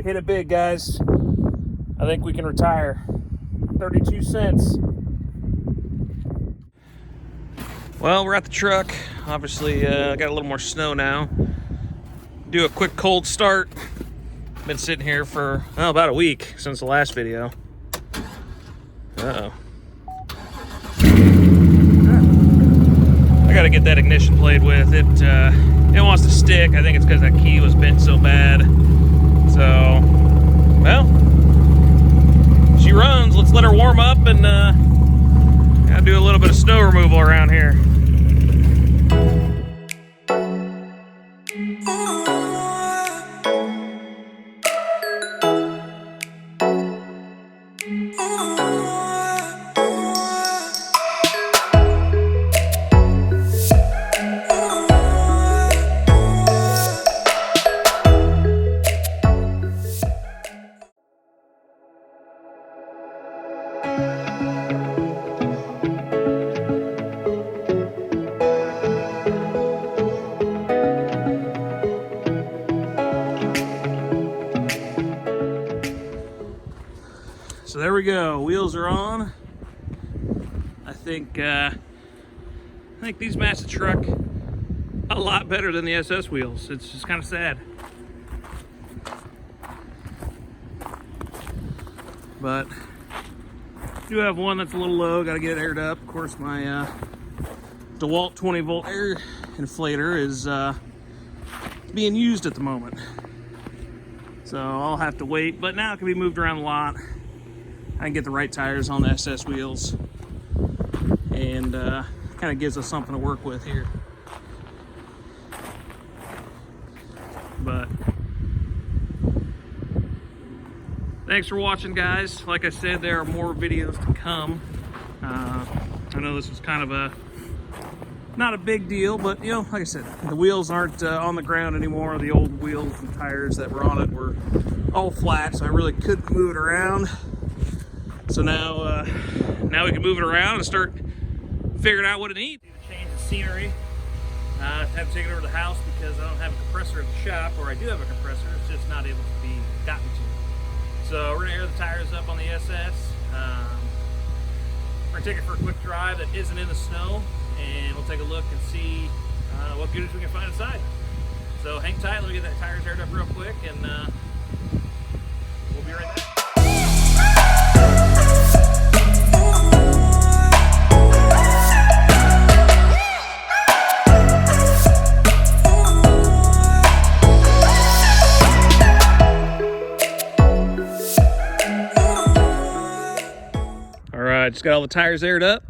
hit it big, guys. I think we can retire. 32 cents. Well, we're at the truck. Obviously, got a little more snow now. Do a quick cold start. Been sitting here for about a week since the last video. Uh-oh. I gotta get that ignition played with. It wants to stick. I think it's because that key was bent so bad. So, well, she runs. Let's let her warm up and gotta do a little bit of snow removal around here. So there we go. Wheels are on. I think these match the truck a lot better than the SS wheels. It's just kind of sad. But I do have one that's a little low. Got to get it aired up. Of course, my DeWalt 20-volt air inflator is being used at the moment. So I'll have to wait. But now it can be moved around a lot. I can get the right tires on the SS wheels, and kind of gives us something to work with here. But thanks for watching, guys. Like I said, there are more videos to come. I know this was kind of not a big deal, but you know, like I said, the wheels aren't on the ground anymore. The old wheels and tires that were on it were all flat, so I really couldn't move it around. So now we can move it around and start figuring out what it needs. Change the scenery. I have to take it over to the house because I don't have a compressor in the shop, or I do have a compressor, it's just not able to be gotten to. So we're gonna air the tires up on the SS. We're gonna take it for a quick drive that isn't in the snow, and we'll take a look and see what goodies we can find inside. So hang tight, let me get that tires aired up real quick, and we'll be right back. Just got all the tires aired up,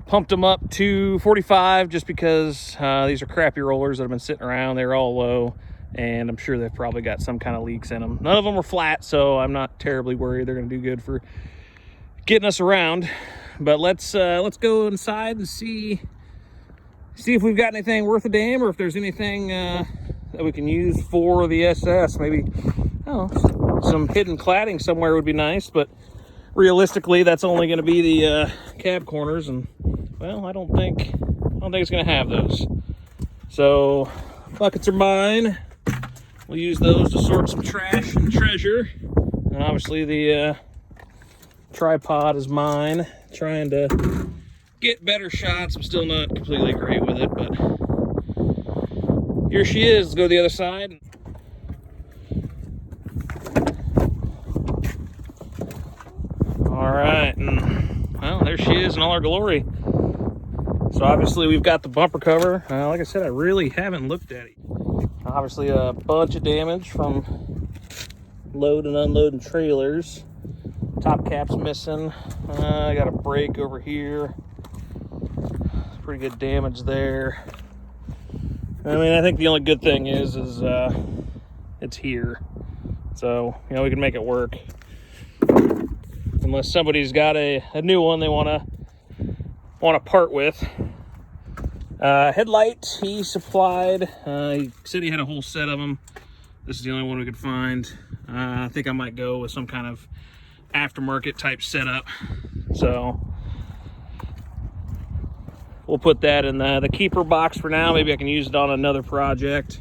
pumped them up to 45 just because these are crappy rollers that have been sitting around. They're all low, and I'm sure they've probably got some kind of leaks in them. None of them were flat, so I'm not terribly worried. They're going to do good for getting us around. But let's go inside and see if we've got anything worth a damn, or if there's anything that we can use for the SS. Maybe, some hidden cladding somewhere would be nice, but realistically, that's only going to be the cab corners, and well, I don't think it's going to have those. So buckets are mine. We'll use those to sort some trash and treasure, and obviously the tripod is mine. Trying to get better shots. I'm still not completely great with it, but here she is. Let's go to the other side. All right, and well, there she is in all her glory. So obviously we've got the bumper cover. Like I said, I really haven't looked at it. Obviously a bunch of damage from load and unloading trailers. Top cap's missing. I got a brake over here. Pretty good damage there. I mean, I think the only good thing is it's here. So, you know, we can make it work. Unless somebody's got a new one they want to part with. Headlight he supplied. He said he had a whole set of them. This is the only one we could find. I think I might go with some kind of aftermarket type setup. So we'll put that in the keeper box for now. Maybe I can use it on another project.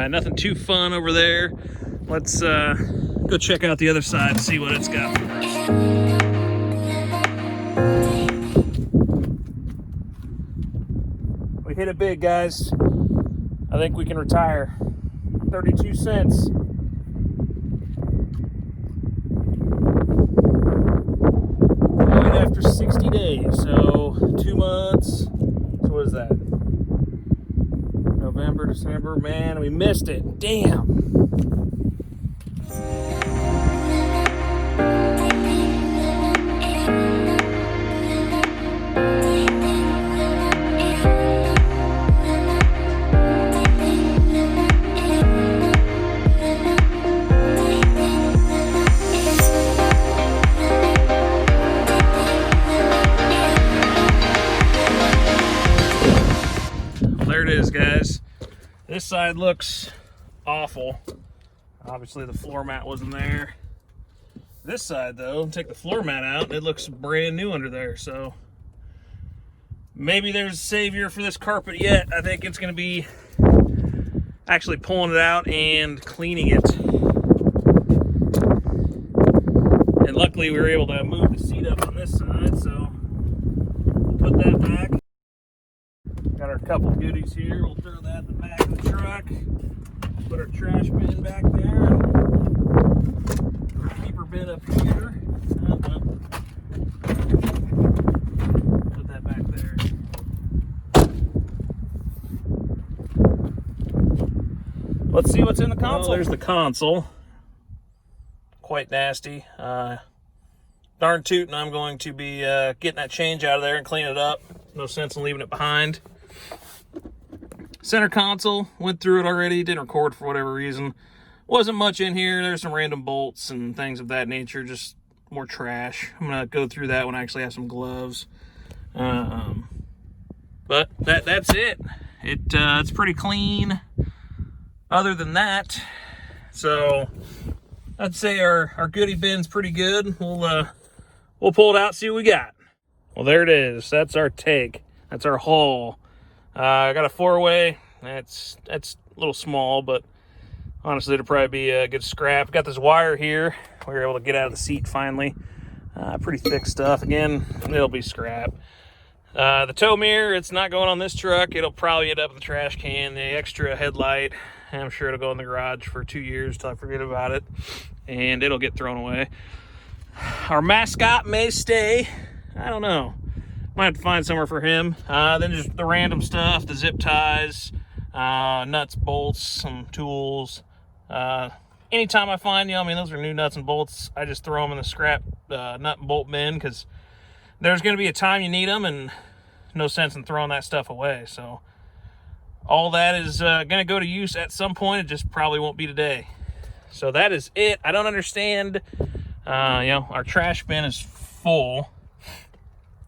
right, nothing too fun over there. Let's go check out the other side and see what it's got for us. We hit it big, guys. I think we can retire. 32 cents. Right after 60 days, so 2 months. So what is that? November, December, man, we missed it. Damn. There it is, guys. This side looks awful. Obviously the floor mat wasn't there. This side though, take the floor mat out, it looks brand new under there. So maybe there's a savior for this carpet yet. I think it's gonna be actually pulling it out and cleaning it. And luckily we were able to move the seat up on this side, so we'll put that back. Got our couple goodies here. We'll throw that in the back of the truck. Put our trash bin back there. Our keeper bin up here. Put that back there. Let's see what's in the console. Well, there's the console. Quite nasty. Darn tootin', I'm going to be getting that change out of there and clean it up. No sense in leaving it behind. Center console, went through it already, didn't record for whatever reason. Wasn't much in here. There's some random bolts and things of that nature, just more trash. I'm gonna go through that when I actually have some gloves. But that's it. It's pretty clean. Other than that, so I'd say our goodie bin's pretty good. We'll pull it out, see what we got. Well, there it is. That's our take. That's our haul. I got a 4-way. That's a little small, but honestly, it'll probably be a good scrap. Got this wire here. We were able to get out of the seat finally. Pretty thick stuff. Again, it'll be scrap. The tow mirror, it's not going on this truck. It'll probably end up in the trash can. The extra headlight, I'm sure it'll go in the garage for 2 years till I forget about it, and it'll get thrown away. Our mascot may stay. I don't know. Might have to find somewhere for him. Then just the random stuff, the zip ties, nuts, bolts, some tools. Anytime I find, those are new nuts and bolts, I just throw them in the scrap nut and bolt bin, because there's going to be a time you need them, and no sense in throwing that stuff away. So all that is going to go to use at some point. It just probably won't be today. So that is it. I don't understand. Our trash bin is full.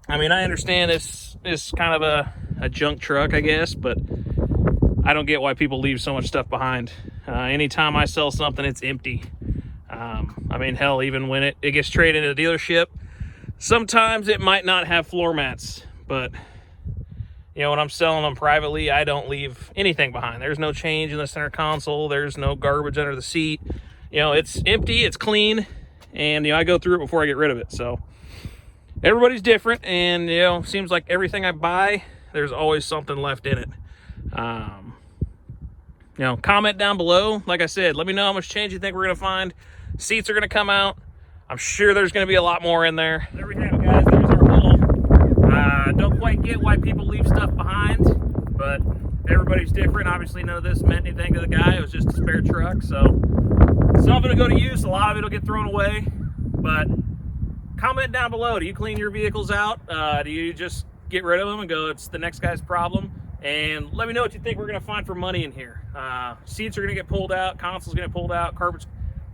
I mean, I understand this is kind of a junk truck, I guess, but I don't get why people leave so much stuff behind. Anytime I sell something, it's empty. I mean, hell, even when it gets traded in a dealership, sometimes it might not have floor mats, but when I'm selling them privately, I don't leave anything behind. There's no change in the center console. There's no garbage under the seat. It's empty, it's clean, and I go through it before I get rid of it. So everybody's different, and seems like everything I buy, there's always something left in it. Comment down below. Like I said, let me know how much change you think we're gonna find. Seats are gonna come out. I'm sure there's gonna be a lot more in there. There we have it, guys. There's our haul. Don't quite get why people leave stuff behind, but everybody's different. Obviously, none of this meant anything to the guy. It was just a spare truck, so some of it'll go to use, a lot of it'll get thrown away. But comment down below. Do you clean your vehicles out? Do you just get rid of them and go, it's the next guy's problem? And let me know what you think we're going to find for money in here. Seats are going to get pulled out. Console's going to get pulled out. Carpet's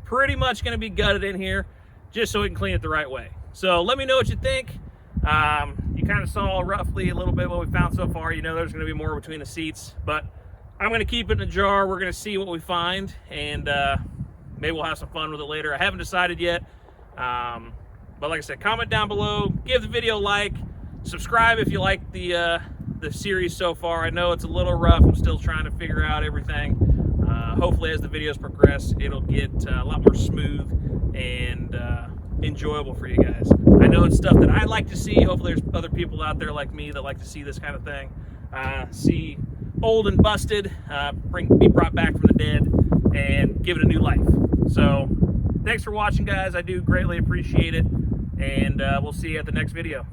pretty much going to be gutted in here just so we can clean it the right way. So let me know what you think. You kind of saw roughly a little bit what we found so far. There's going to be more between the seats. But I'm going to keep it in a jar. We're going to see what we find. And maybe we'll have some fun with it later. I haven't decided yet. But like I said, comment down below. Give the video a like. Subscribe if you like the series so far. I know it's a little rough. I'm still trying to figure out everything. hopefully as the videos progress, it'll get a lot more smooth and enjoyable for you guys. I know it's stuff that I like to see. Hopefully there's other people out there like me that like to see this kind of thing. See old and busted be brought back from the dead and give it a new life. So thanks for watching, guys. I do greatly appreciate it, and we'll see you at the next video.